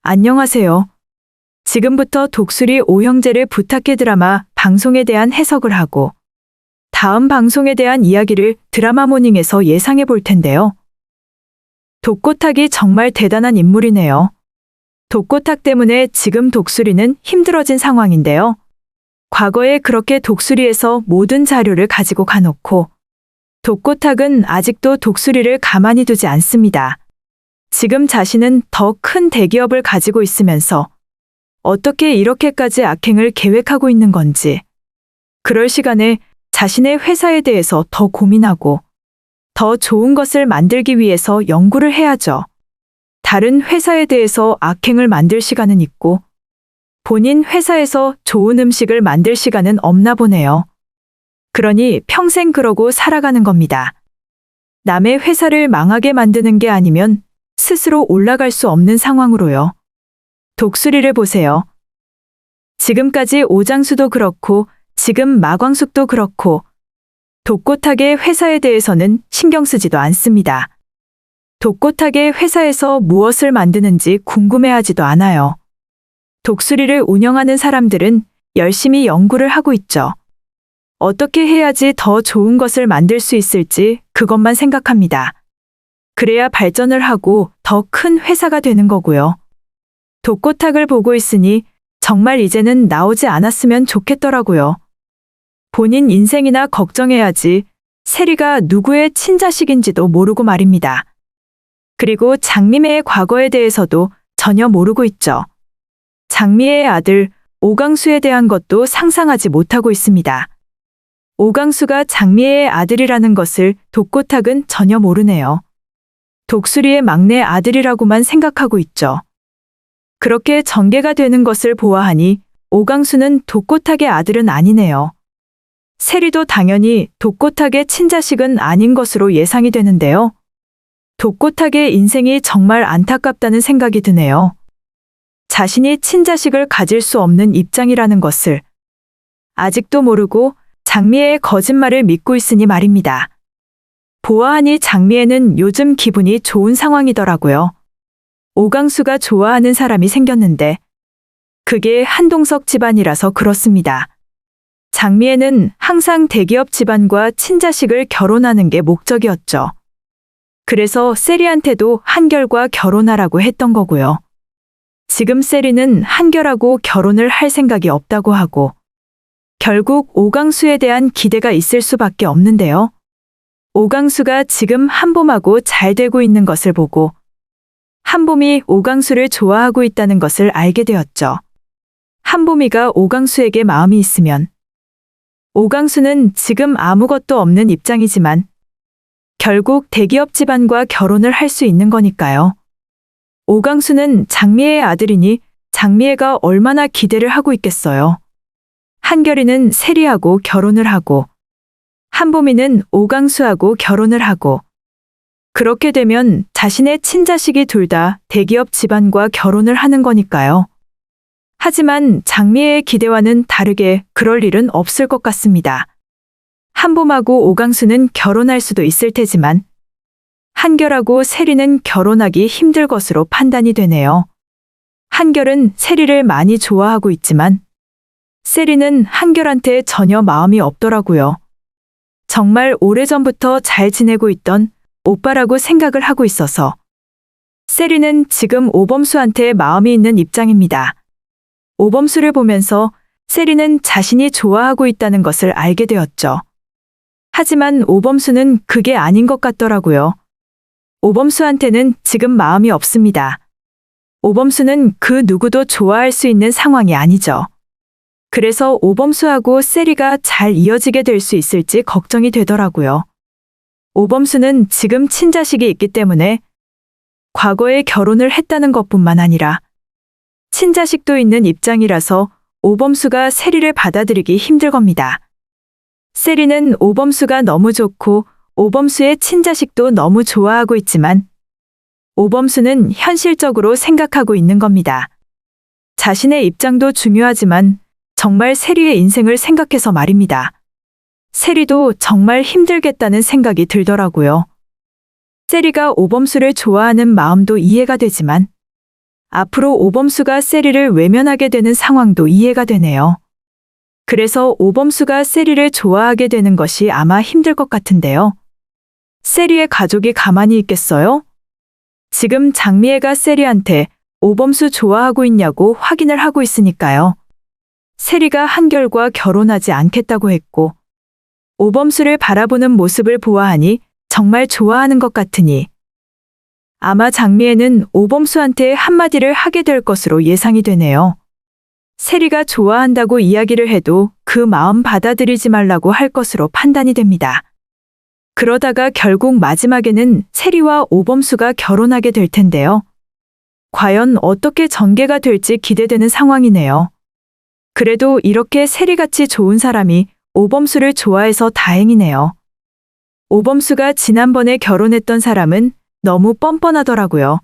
안녕하세요. 지금부터 독수리 오형제를 부탁해 드라마 방송에 대한 해석을 하고 다음 방송에 대한 이야기를 드라마 모닝에서 예상해 볼 텐데요. 독고탁이 정말 대단한 인물이네요. 독고탁 때문에 지금 독수리는 힘들어진 상황인데요. 과거에 그렇게 독수리에서 모든 자료를 가지고 가놓고 독고탁은 아직도 독수리를 가만히 두지 않습니다. 지금 자신은 더 큰 대기업을 가지고 있으면서 어떻게 이렇게까지 악행을 계획하고 있는 건지, 그럴 시간에 자신의 회사에 대해서 더 고민하고 더 좋은 것을 만들기 위해서 연구를 해야죠. 다른 회사에 대해서 악행을 만들 시간은 있고 본인 회사에서 좋은 음식을 만들 시간은 없나 보네요. 그러니 평생 그러고 살아가는 겁니다. 남의 회사를 망하게 만드는 게 아니면 스스로 올라갈 수 없는 상황으로요. 독수리를 보세요. 지금까지 오장수도 그렇고 지금 마광숙도 그렇고 독고탁의 회사에 대해서는 신경 쓰지도 않습니다. 독고탁의 회사에서 무엇을 만드는지 궁금해하지도 않아요. 독수리를 운영하는 사람들은 열심히 연구를 하고 있죠. 어떻게 해야지 더 좋은 것을 만들 수 있을지 그것만 생각합니다. 그래야 발전을 하고 더 큰 회사가 되는 거고요. 독고탁을 보고 있으니 정말 이제는 나오지 않았으면 좋겠더라고요. 본인 인생이나 걱정해야지 세리가 누구의 친자식인지도 모르고 말입니다. 그리고 장미매의 과거에 대해서도 전혀 모르고 있죠. 장미애의 아들 오강수에 대한 것도 상상하지 못하고 있습니다. 오강수가 장미애의 아들이라는 것을 독고탁은 전혀 모르네요. 독수리의 막내 아들이라고만 생각하고 있죠. 그렇게 전개가 되는 것을 보아하니 오강수는 독고탁의 아들은 아니네요. 세리도 당연히 독고탁의 친자식은 아닌 것으로 예상이 되는데요. 독고탁의 인생이 정말 안타깝다는 생각이 드네요. 자신이 친자식을 가질 수 없는 입장이라는 것을 아직도 모르고 장미애의 거짓말을 믿고 있으니 말입니다. 보아하니 장미애는 요즘 기분이 좋은 상황이더라고요. 오강수가 좋아하는 사람이 생겼는데 그게 한동석 집안이라서 그렇습니다. 장미애는 항상 대기업 집안과 친자식을 결혼하는 게 목적이었죠. 그래서 세리한테도 한결과 결혼하라고 했던 거고요. 지금 세리는 한결하고 결혼을 할 생각이 없다고 하고 결국 오강수에 대한 기대가 있을 수밖에 없는데요. 오강수가 지금 한봄하고 잘 되고 있는 것을 보고 한봄이 오강수를 좋아하고 있다는 것을 알게 되었죠. 한봄이가 오강수에게 마음이 있으면 오강수는 지금 아무것도 없는 입장이지만 결국 대기업 집안과 결혼을 할 수 있는 거니까요. 오강수는 장미애의 아들이니 장미애가 얼마나 기대를 하고 있겠어요. 한결이는 세리하고 결혼을 하고 한봄이는 오강수하고 결혼을 하고 그렇게 되면 자신의 친자식이 둘 다 대기업 집안과 결혼을 하는 거니까요. 하지만 장미애의 기대와는 다르게 그럴 일은 없을 것 같습니다. 한봄하고 오강수는 결혼할 수도 있을 테지만 한결하고 세리는 결혼하기 힘들 것으로 판단이 되네요. 한결은 세리를 많이 좋아하고 있지만 세리는 한결한테 전혀 마음이 없더라고요. 정말 오래전부터 잘 지내고 있던 오빠라고 생각을 하고 있어서 세리는 지금 오범수한테 마음이 있는 입장입니다. 오범수를 보면서 세리는 자신이 좋아하고 있다는 것을 알게 되었죠. 하지만 오범수는 그게 아닌 것 같더라고요. 오범수한테는 지금 마음이 없습니다. 오범수는 그 누구도 좋아할 수 있는 상황이 아니죠. 그래서 오범수하고 세리가 잘 이어지게 될 수 있을지 걱정이 되더라고요. 오범수는 지금 친자식이 있기 때문에 과거에 결혼을 했다는 것뿐만 아니라 친자식도 있는 입장이라서 오범수가 세리를 받아들이기 힘들 겁니다. 세리는 오범수가 너무 좋고 오범수의 친자식도 너무 좋아하고 있지만 오범수는 현실적으로 생각하고 있는 겁니다. 자신의 입장도 중요하지만 정말 세리의 인생을 생각해서 말입니다. 세리도 정말 힘들겠다는 생각이 들더라고요. 세리가 오범수를 좋아하는 마음도 이해가 되지만 앞으로 오범수가 세리를 외면하게 되는 상황도 이해가 되네요. 그래서 오범수가 세리를 좋아하게 되는 것이 아마 힘들 것 같은데요. 세리의 가족이 가만히 있겠어요? 지금 장미애가 세리한테 오범수 좋아하고 있냐고 확인을 하고 있으니까요. 세리가 한결과 결혼하지 않겠다고 했고, 오범수를 바라보는 모습을 보아하니 정말 좋아하는 것 같으니 아마 장미애는 오범수한테 한마디를 하게 될 것으로 예상이 되네요. 세리가 좋아한다고 이야기를 해도 그 마음 받아들이지 말라고 할 것으로 판단이 됩니다. 그러다가 결국 마지막에는 세리와 오범수가 결혼하게 될 텐데요. 과연 어떻게 전개가 될지 기대되는 상황이네요. 그래도 이렇게 세리같이 좋은 사람이 오범수를 좋아해서 다행이네요. 오범수가 지난번에 결혼했던 사람은 너무 뻔뻔하더라고요.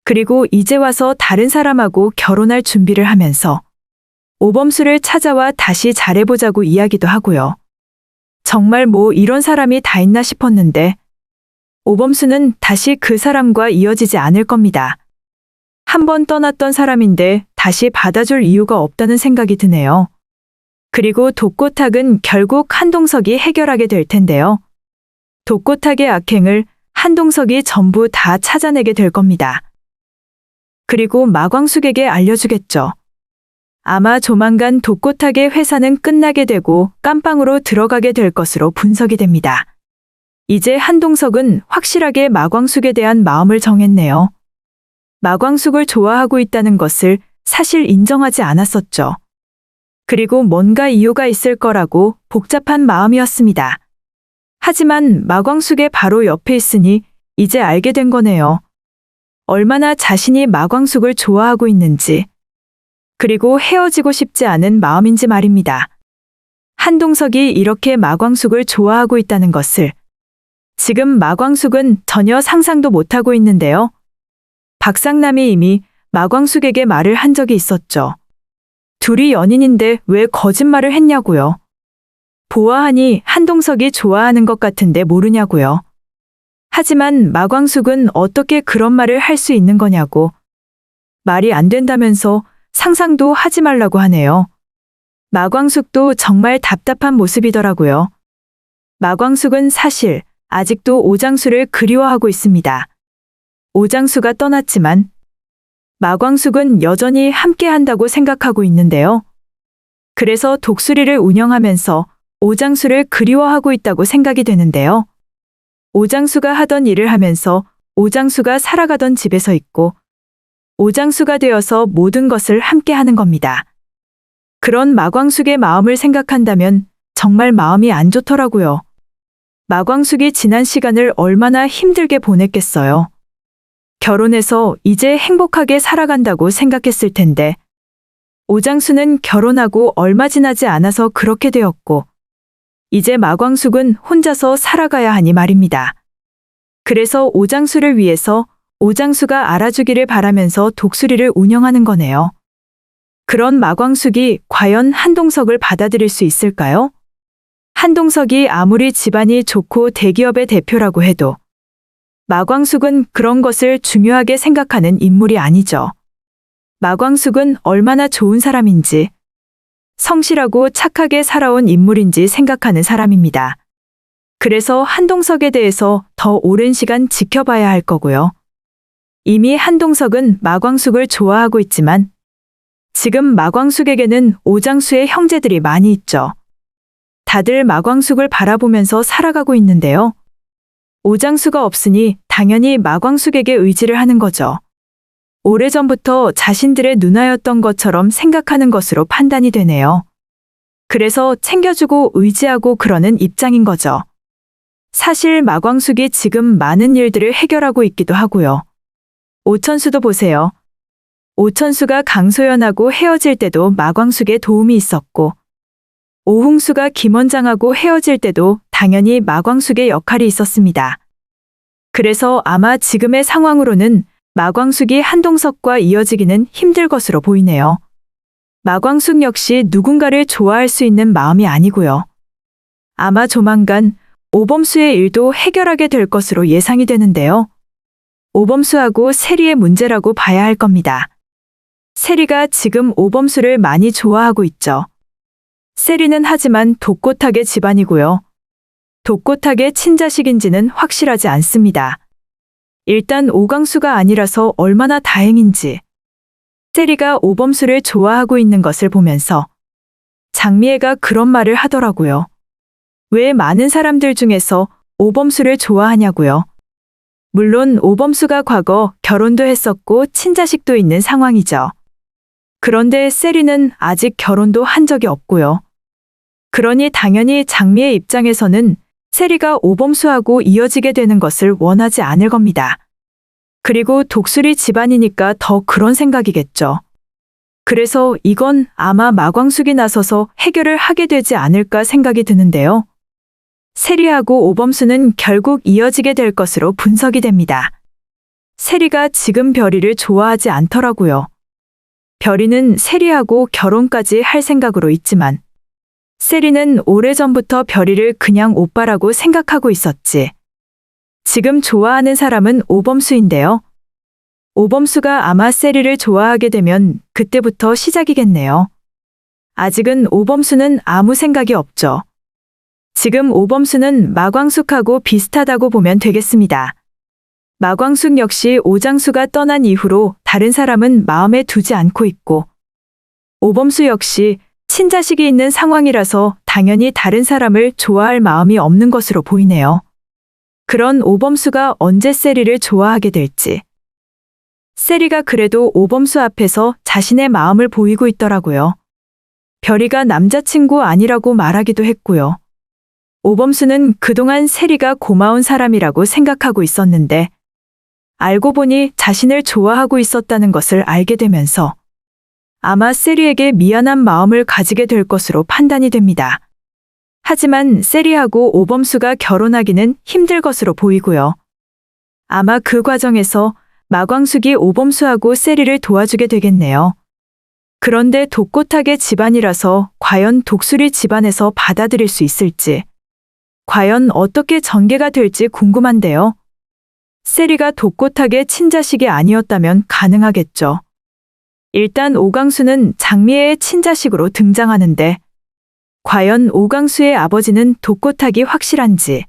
그리고 이제 와서 다른 사람하고 결혼할 준비를 하면서 오범수를 찾아와 다시 잘해보자고 이야기도 하고요. 정말 뭐 이런 사람이 다 있나 싶었는데 오범수는 다시 그 사람과 이어지지 않을 겁니다. 한번 떠났던 사람인데 다시 받아줄 이유가 없다는 생각이 드네요. 그리고 독고탁은 결국 한동석이 해결하게 될 텐데요. 독고탁의 악행을 한동석이 전부 다 찾아내게 될 겁니다. 그리고 마광숙에게 알려주겠죠. 아마 조만간 독고탁의 회사는 끝나게 되고 깜빵으로 들어가게 될 것으로 분석이 됩니다. 이제 한동석은 확실하게 마광숙에 대한 마음을 정했네요. 마광숙을 좋아하고 있다는 것을 사실 인정하지 않았었죠. 그리고 뭔가 이유가 있을 거라고 복잡한 마음이었습니다. 하지만 마광숙의 바로 옆에 있으니 이제 알게 된 거네요. 얼마나 자신이 마광숙을 좋아하고 있는지, 그리고 헤어지고 싶지 않은 마음인지 말입니다. 한동석이 이렇게 마광숙을 좋아하고 있다는 것을 지금 마광숙은 전혀 상상도 못하고 있는데요. 박상남이 이미 마광숙에게 말을 한 적이 있었죠. 둘이 연인인데 왜 거짓말을 했냐고요. 보아하니 한동석이 좋아하는 것 같은데 모르냐고요. 하지만 마광숙은 어떻게 그런 말을 할 수 있는 거냐고. 말이 안 된다면서 상상도 하지 말라고 하네요. 마광숙도 정말 답답한 모습이더라고요. 마광숙은 사실 아직도 오장수를 그리워하고 있습니다. 오장수가 떠났지만 마광숙은 여전히 함께 한다고 생각하고 있는데요. 그래서 독수리를 운영하면서 오장수를 그리워하고 있다고 생각이 되는데요. 오장수가 하던 일을 하면서 오장수가 살아가던 집에서 있고 오장수가 되어서 모든 것을 함께 하는 겁니다. 그런 마광숙의 마음을 생각한다면 정말 마음이 안 좋더라고요. 마광숙이 지난 시간을 얼마나 힘들게 보냈겠어요. 결혼해서 이제 행복하게 살아간다고 생각했을 텐데 오장수는 결혼하고 얼마 지나지 않아서 그렇게 되었고 이제 마광숙은 혼자서 살아가야 하니 말입니다. 그래서 오장수를 위해서 오장수가 알아주기를 바라면서 독수리를 운영하는 거네요. 그런 마광숙이 과연 한동석을 받아들일 수 있을까요? 한동석이 아무리 집안이 좋고 대기업의 대표라고 해도 마광숙은 그런 것을 중요하게 생각하는 인물이 아니죠. 마광숙은 얼마나 좋은 사람인지, 성실하고 착하게 살아온 인물인지 생각하는 사람입니다. 그래서 한동석에 대해서 더 오랜 시간 지켜봐야 할 거고요. 이미 한동석은 마광숙을 좋아하고 있지만 지금 마광숙에게는 오장수의 형제들이 많이 있죠. 다들 마광숙을 바라보면서 살아가고 있는데요. 오장수가 없으니 당연히 마광숙에게 의지를 하는 거죠. 오래전부터 자신들의 누나였던 것처럼 생각하는 것으로 판단이 되네요. 그래서 챙겨주고 의지하고 그러는 입장인 거죠. 사실 마광숙이 지금 많은 일들을 해결하고 있기도 하고요. 오천수도 보세요. 오천수가 강소연하고 헤어질 때도 마광숙의 도움이 있었고, 오홍수가 김원장하고 헤어질 때도 당연히 마광숙의 역할이 있었습니다. 그래서 아마 지금의 상황으로는 마광숙이 한동석과 이어지기는 힘들 것으로 보이네요. 마광숙 역시 누군가를 좋아할 수 있는 마음이 아니고요. 아마 조만간 오범수의 일도 해결하게 될 것으로 예상이 되는데요. 오범수하고 세리의 문제라고 봐야 할 겁니다. 세리가 지금 오범수를 많이 좋아하고 있죠. 세리는 하지만 독고탁의 집안이고요. 독고탁의 친자식인지는 확실하지 않습니다. 일단 오강수가 아니라서 얼마나 다행인지. 세리가 오범수를 좋아하고 있는 것을 보면서 장미애가 그런 말을 하더라고요. 왜 많은 사람들 중에서 오범수를 좋아하냐고요. 물론 오범수가 과거 결혼도 했었고 친자식도 있는 상황이죠. 그런데 세리는 아직 결혼도 한 적이 없고요. 그러니 당연히 장미의 입장에서는 세리가 오범수하고 이어지게 되는 것을 원하지 않을 겁니다. 그리고 독수리 집안이니까 더 그런 생각이겠죠. 그래서 이건 아마 마광숙이 나서서 해결을 하게 되지 않을까 생각이 드는데요. 세리하고 오범수는 결국 이어지게 될 것으로 분석이 됩니다. 세리가 지금 별이를 좋아하지 않더라고요. 별이는 세리하고 결혼까지 할 생각으로 있지만 세리는 오래전부터 별이를 그냥 오빠라고 생각하고 있었지. 지금 좋아하는 사람은 오범수인데요. 오범수가 아마 세리를 좋아하게 되면 그때부터 시작이겠네요. 아직은 오범수는 아무 생각이 없죠. 지금 오범수는 마광숙하고 비슷하다고 보면 되겠습니다. 마광숙 역시 오장수가 떠난 이후로 다른 사람은 마음에 두지 않고 있고, 오범수 역시 친자식이 있는 상황이라서 당연히 다른 사람을 좋아할 마음이 없는 것으로 보이네요. 그런 오범수가 언제 세리를 좋아하게 될지. 세리가 그래도 오범수 앞에서 자신의 마음을 보이고 있더라고요. 별이가 남자친구 아니라고 말하기도 했고요. 오범수는 그동안 세리가 고마운 사람이라고 생각하고 있었는데 알고 보니 자신을 좋아하고 있었다는 것을 알게 되면서 아마 세리에게 미안한 마음을 가지게 될 것으로 판단이 됩니다. 하지만 세리하고 오범수가 결혼하기는 힘들 것으로 보이고요. 아마 그 과정에서 마광숙이 오범수하고 세리를 도와주게 되겠네요. 그런데 독고탁의 집안이라서 과연 독수리 집안에서 받아들일 수 있을지, 과연 어떻게 전개가 될지 궁금한데요. 세리가 독고탁의 친자식이 아니었다면 가능하겠죠. 일단 오강수는 장미애의 친자식으로 등장하는데 과연 오강수의 아버지는 독고탁이 확실한지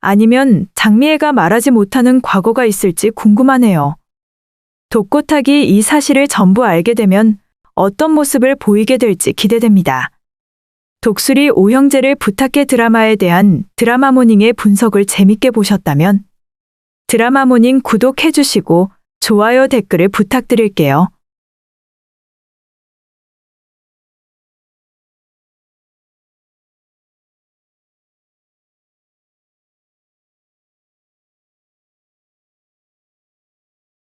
아니면 장미애가 말하지 못하는 과거가 있을지 궁금하네요. 독고탁이 이 사실을 전부 알게 되면 어떤 모습을 보이게 될지 기대됩니다. 독수리 오형제를 부탁해 드라마에 대한 드라마모닝의 분석을 재밌게 보셨다면 드라마모닝 구독해 주시고 좋아요 댓글을 부탁드릴게요.